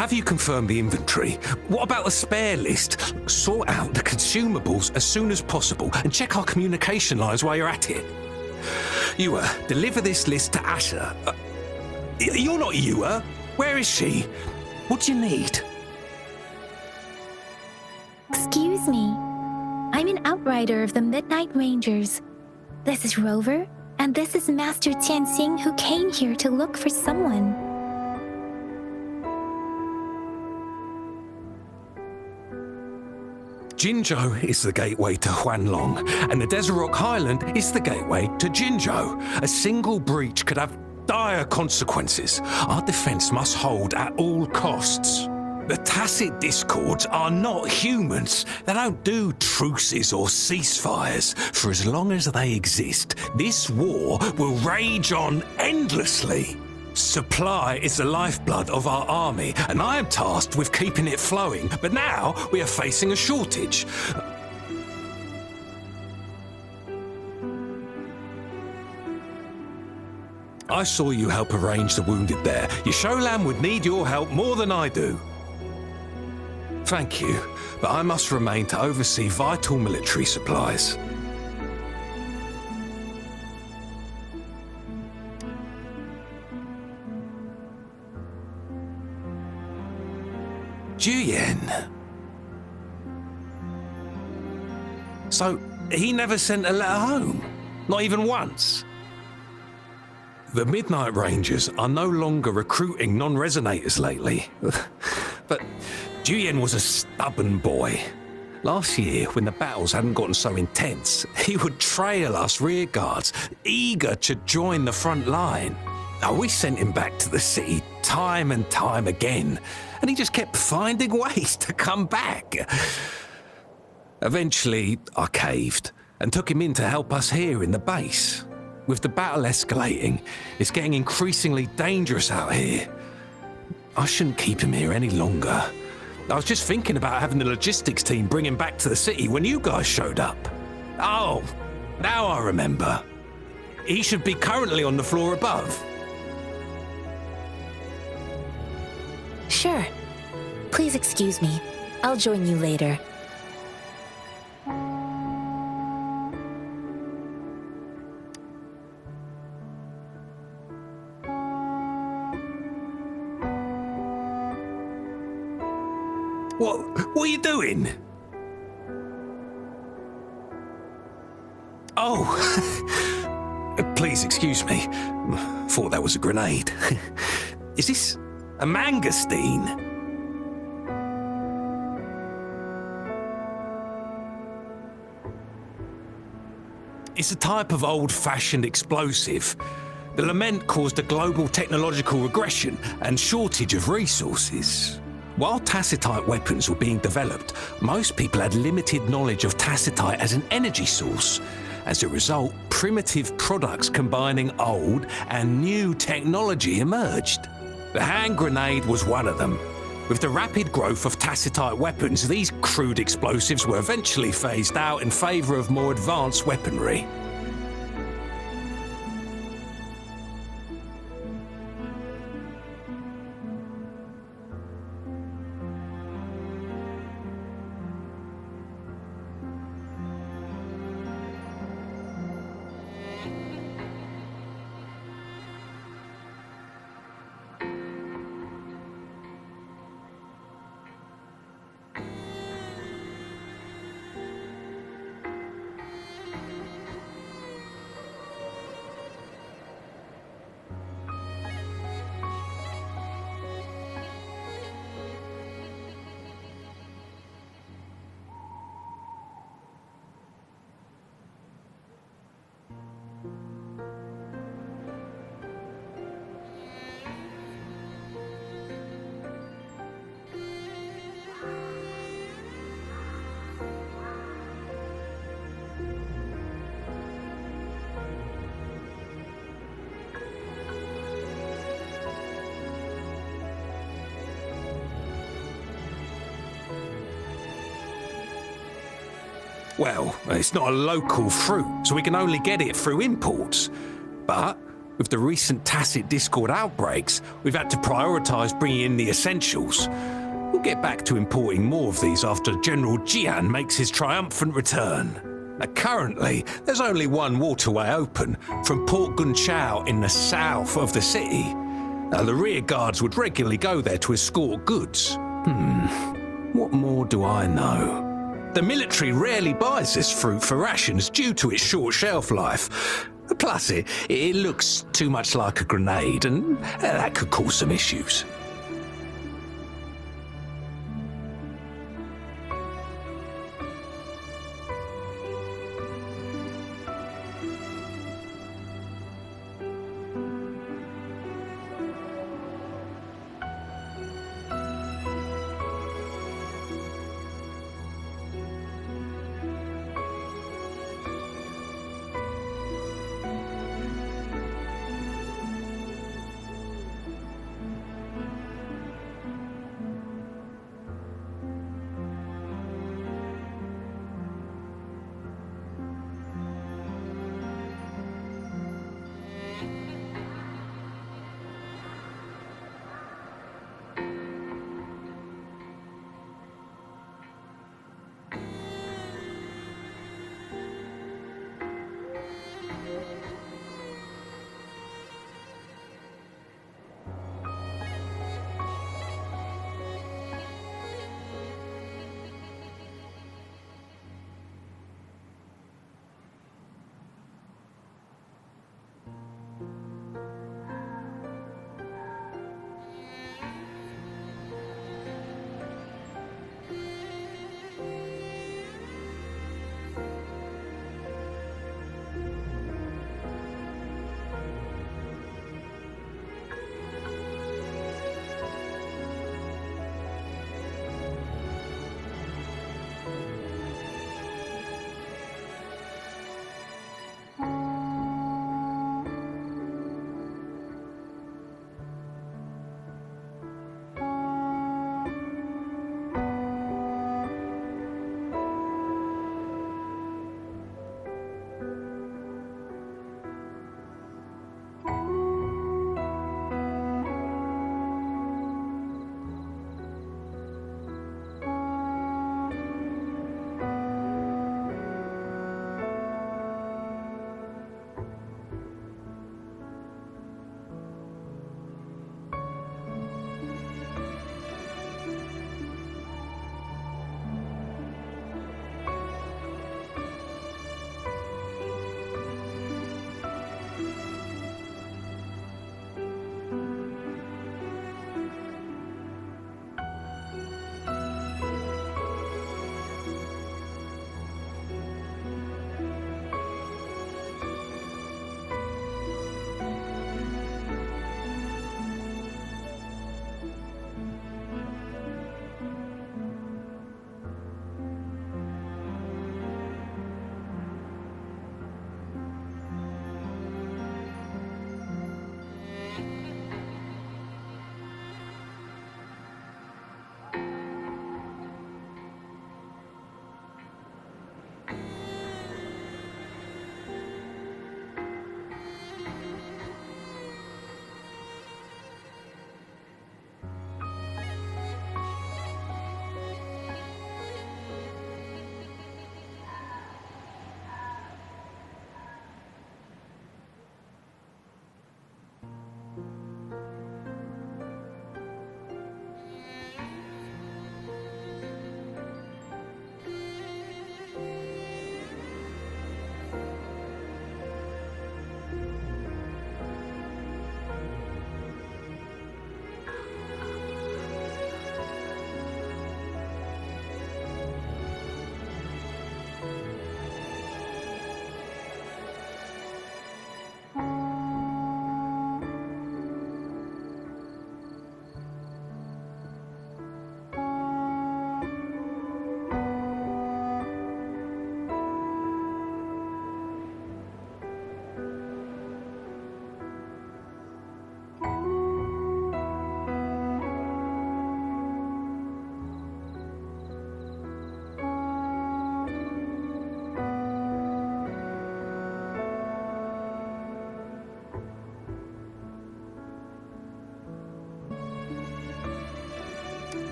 have you confirmed the inventory? What about the spare list? Sort out the consumables as soon as possible and check our communication lines while you're at it. Ewa, deliver this list to Asher. You're not Ewa. Where is she? What do you need? Excuse me. I'm an outrider of the Midnight Rangers. This is Rover, and this is Master Tianxing, who came here to look for someone. Jinzhou is the gateway to Huanlong, and the Desert Rock Highland is the gateway to Jinzhou. A single breach could have dire consequences. Our defense must hold at all costs. The Tacit Discords are not humans. They don't do truces or ceasefires. For as long as they exist, this war will rage on endlessly. Supply is the lifeblood of our army, and I am tasked with keeping it flowing. But now we are facing a shortage. I saw you help arrange the wounded there. Yasholan would need your help more than I do. Thank you, but I must remain to oversee vital military supplies. JIYAN. So, he never sent a letter home? Not even once? The Midnight Rangers are no longer recruiting non-resonators lately. But JIYAN was a stubborn boy. Last year, when the battles hadn't gotten so intense, he would trail us rear guards, eager to join the front line. Now, we sent him back to the city time and time again, and he just kept finding ways to come back. Eventually, I caved and took him in to help us here in the base. With the battle escalating, it's getting increasingly dangerous out here. I shouldn't keep him here any longer. I was just thinking about having the logistics team bring him back to the city when you guys showed up. Oh, now I remember. He should be currently on the floor above. Sure. Please excuse me. I'll join you later. What are you doing? Oh, please excuse me. Thought that was a grenade. Is this a mangosteen? It's a type of old-fashioned explosive. The lament caused a global technological regression and shortage of resources. While tacitite weapons were being developed, most people had limited knowledge of tacitite as an energy source. As a result, primitive products combining old and new technology emerged. The hand grenade was one of them. With the rapid growth of tacitite weapons, these crude explosives were eventually phased out in favor of more advanced weaponry. Well, it's not a local fruit, so we can only get it through imports. But With the recent tacit Discord outbreaks, we've had to prioritise bringing in the essentials. We'll get back to importing more of these after General JIYAN makes his triumphant return. Currently, there's only one waterway open, from Port Gunchao in the south of the city. The rear guards would regularly go there to escort goods. What more do I know? The military rarely buys this fruit for rations due to its short shelf life. Plus, it looks too much like a grenade, and that could cause some issues.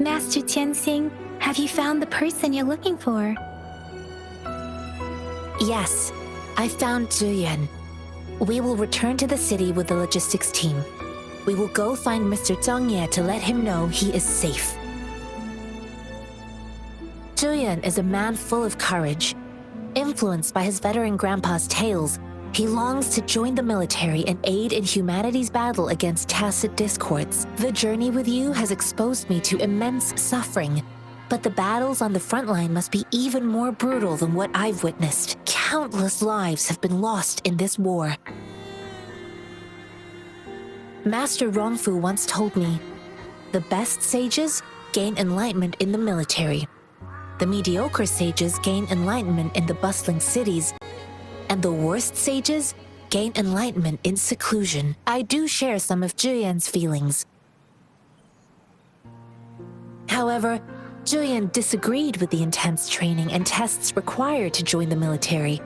Master Tianxing, have you found the person you're looking for? Yes, I found JIYAN. We will return to the city with the logistics team. We will go find Mr. Zhang Ye to let him know he is safe. JIYAN is a man full of courage. Influenced by his veteran grandpa's tales, he longs to join the military and aid in humanity's battle against tacit discords. The journey with you has exposed me to immense suffering, but the battles on the front line must be even more brutal than what I've witnessed. Countless lives have been lost in this war. Master Rongfu once told me, the best sages gain enlightenment in the military. The mediocre sages gain enlightenment in the bustling cities, and the worst sages gain enlightenment in seclusion. I do share some of JIYAN's feelings. However, JIYAN disagreed with the intense training and tests required to join the military.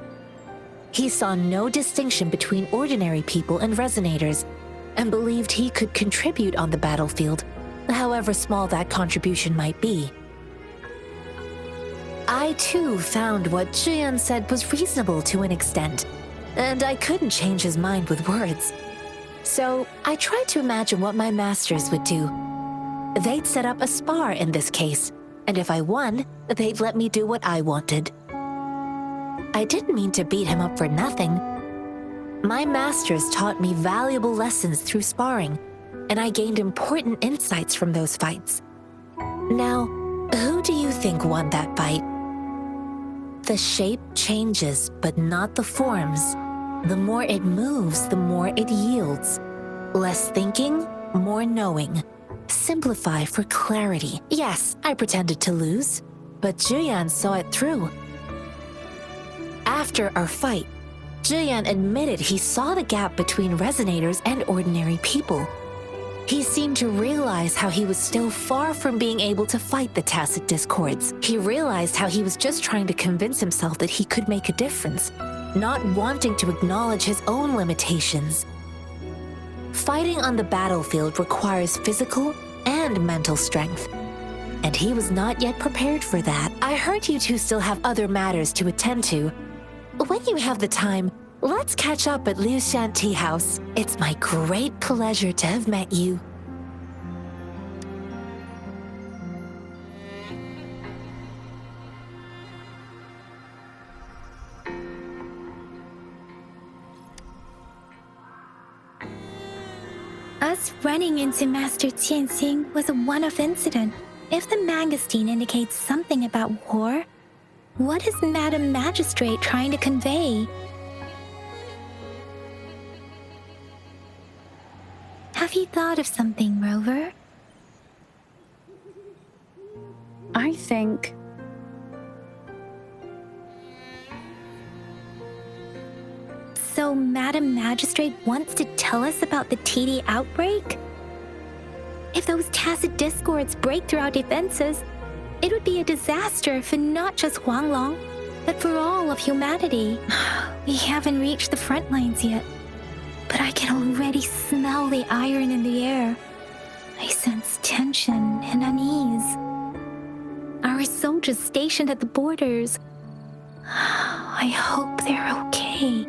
He saw no distinction between ordinary people and resonators, and believed he could contribute on the battlefield, however small that contribution might be. I too found what JIYAN said was reasonable to an extent, and I couldn't change his mind with words. So I tried to imagine what my masters would do. They'd set up a spar in this case, and if I won, they'd let me do what I wanted. I didn't mean to beat him up for nothing. My masters taught me valuable lessons through sparring, and I gained important insights from those fights. Now, who do you think won that fight? The shape changes, but not the forms. The more it moves, the more it yields. Less thinking, more knowing. Simplify for clarity. Yes, I pretended to lose, but JIYAN saw it through. After our fight, JIYAN admitted he saw the gap between resonators and ordinary people. He seemed to realize how he was still far from being able to fight the tacit discords. He realized how he was just trying to convince himself that he could make a difference, not wanting to acknowledge his own limitations. Fighting on the battlefield requires physical and mental strength, and he was not yet prepared for that. I heard you two still have other matters to attend to. When you have the time, let's catch up at Liu Shan Tea House. It's my great pleasure to have met you. Us running into Master Tianxing was a one-off incident. If the magazine indicates something about war, what is Madam Magistrate trying to convey? Have you thought of something, Rover? I think So Madam Magistrate wants to tell us about the TD outbreak? If those tacit discords break through our defenses, it would be a disaster for not just Huanglong, but for all of humanity. We haven't reached the front lines yet, but I can already smell the iron in the air. I sense tension and unease. Our soldiers stationed at the borders, I hope they're okay.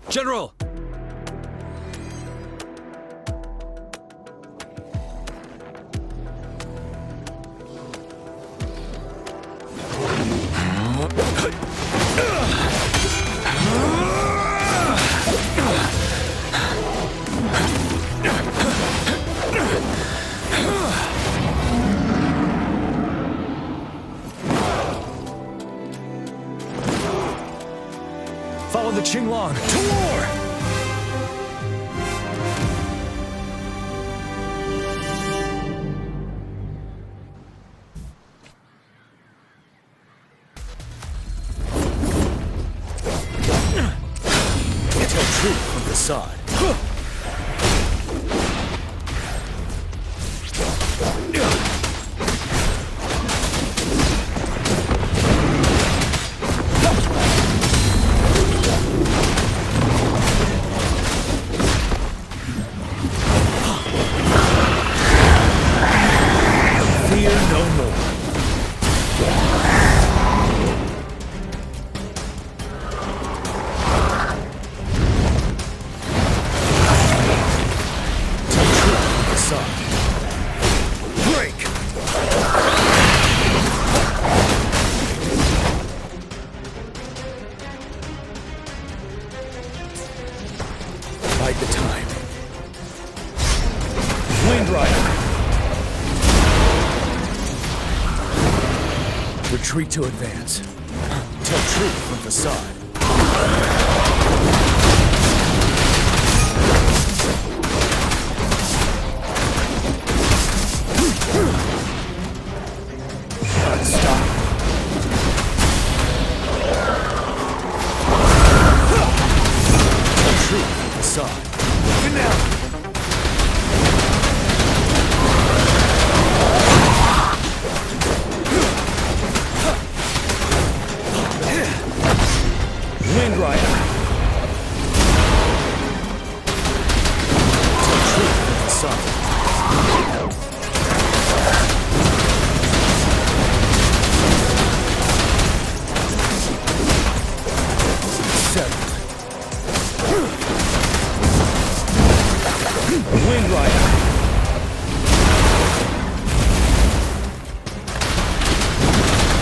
General! Follow the Qinglong to war! Tell truth from facade. Fear no more. Break! Bide the time. Wind Rider! Retreat to advance. Tell truth from facade. Wind Rider. Tell truth from facade. Settled. Wind Rider.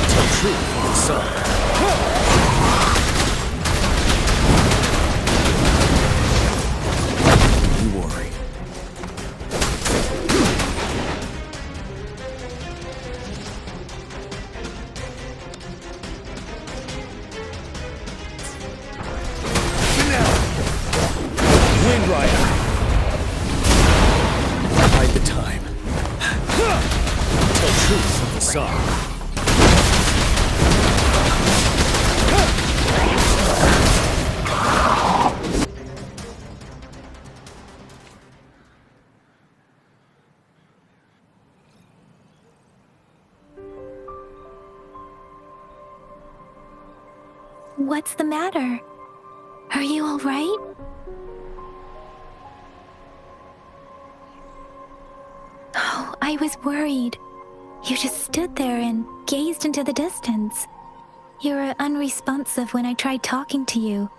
Tell truth from facade. You worry. Wind Rider. Bide the time. Tell truth from facade. What's the matter? Are you all right? Oh, I was worried. You just stood there and gazed into the distance. You were unresponsive when I tried talking to you.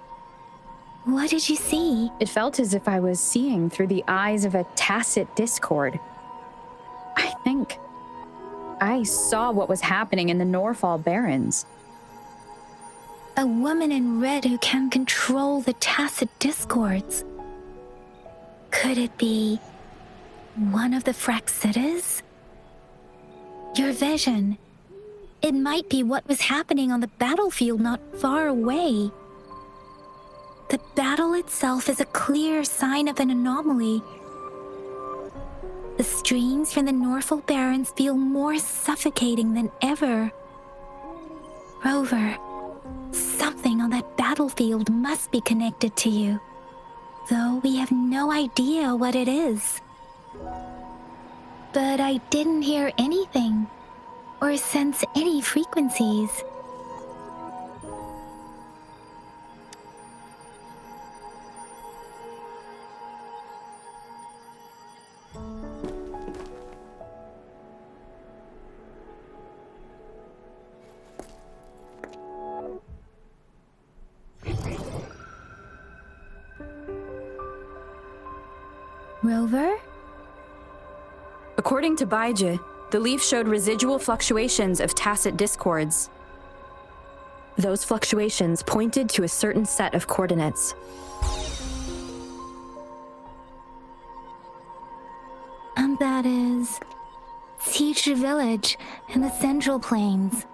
What did you see? It felt as if I was seeing through the eyes of a tacit discord. I think I saw what was happening in the Norfall Barrens. A woman in red who can control the tacit discords. Could it be one of the Fraxitas? Your vision. It might be what was happening on the battlefield not far away. The battle itself is a clear sign of an anomaly. The streams from the Norfall Barrens feel more suffocating than ever. Rover, something on that battlefield must be connected to you, though we have no idea what it is. But I didn't hear anything or sense any frequencies. Rover? According to Baiji, the leaf showed residual fluctuations of tacit discords. Those fluctuations pointed to a certain set of coordinates. And that is Siege Village in the Central Plains.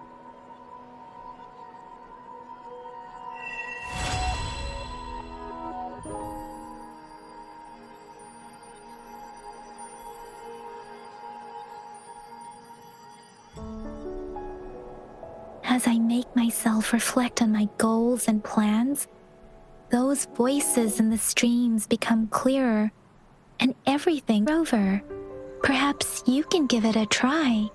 As I make myself reflect on my goals and plans, those voices in the streams become clearer and everything over. Perhaps you can give it a try.